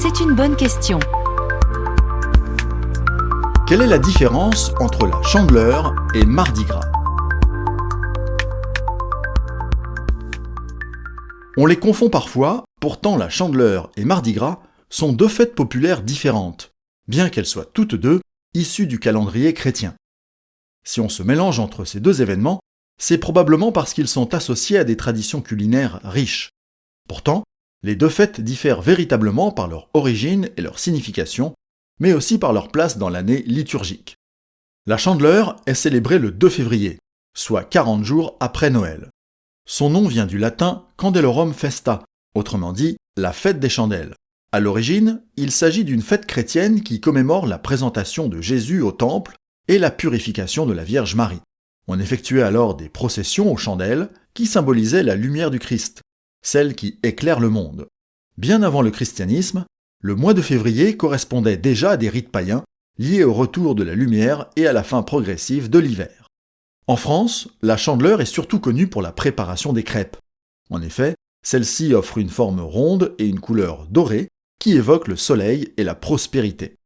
C'est une bonne question. Quelle est la différence entre la Chandeleur et Mardi Gras? On les confond parfois, pourtant la Chandeleur et Mardi Gras sont deux fêtes populaires différentes, bien qu'elles soient toutes deux issues du calendrier chrétien. Si on se mélange entre ces deux événements, c'est probablement parce qu'ils sont associés à des traditions culinaires riches. Pourtant, les deux fêtes diffèrent véritablement par leur origine et leur signification, mais aussi par leur place dans l'année liturgique. La Chandeleur est célébrée le 2 février, soit 40 jours après Noël. Son nom vient du latin Candelorum Festa, autrement dit la fête des chandelles. À l'origine, il s'agit d'une fête chrétienne qui commémore la présentation de Jésus au temple et la purification de la Vierge Marie. On effectuait alors des processions aux chandelles qui symbolisaient la lumière du Christ, celle qui éclaire le monde. Bien avant le christianisme, le mois de février correspondait déjà à des rites païens liés au retour de la lumière et à la fin progressive de l'hiver. En France, la Chandeleur est surtout connue pour la préparation des crêpes. En effet, celle-ci offre une forme ronde et une couleur dorée qui évoque le soleil et la prospérité.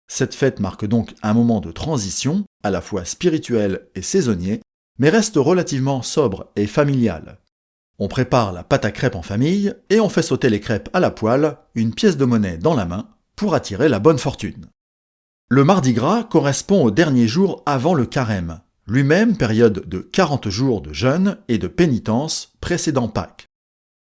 Cette fête marque donc un moment de transition, à la fois spirituel et saisonnier, mais reste relativement sobre et familial. On prépare la pâte à crêpes en famille et on fait sauter les crêpes à la poêle, une pièce de monnaie dans la main, pour attirer la bonne fortune. Le Mardi Gras correspond au dernier jour avant le carême, lui-même période de 40 jours de jeûne et de pénitence précédant Pâques.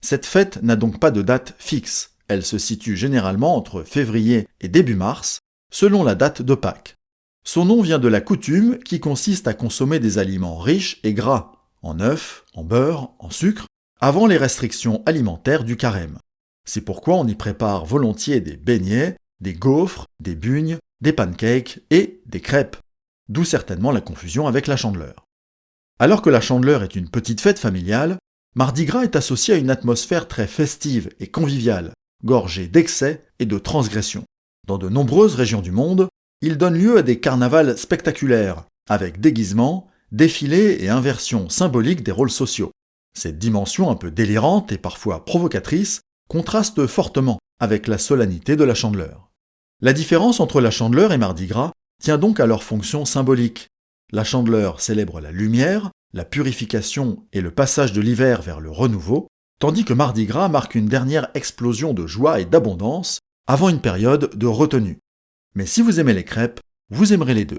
Cette fête n'a donc pas de date fixe, elle se situe généralement entre février et début mars, selon la date de Pâques. Son nom vient de la coutume qui consiste à consommer des aliments riches et gras, en œufs, en beurre, en sucre, avant les restrictions alimentaires du carême. C'est pourquoi on y prépare volontiers des beignets, des gaufres, des bugnes, des pancakes et des crêpes. D'où certainement la confusion avec la Chandeleur. Alors que la Chandeleur est une petite fête familiale, Mardi Gras est associé à une atmosphère très festive et conviviale, gorgée d'excès et de transgressions. Dans de nombreuses régions du monde, il donne lieu à des carnavals spectaculaires, avec déguisements, défilés et inversions symboliques des rôles sociaux. Cette dimension un peu délirante et parfois provocatrice contraste fortement avec la solennité de la Chandeleur. La différence entre la Chandeleur et Mardi Gras tient donc à leur fonction symbolique. La Chandeleur célèbre la lumière, la purification et le passage de l'hiver vers le renouveau, tandis que Mardi Gras marque une dernière explosion de joie et d'abondance avant une période de retenue. Mais si vous aimez les crêpes, vous aimerez les deux.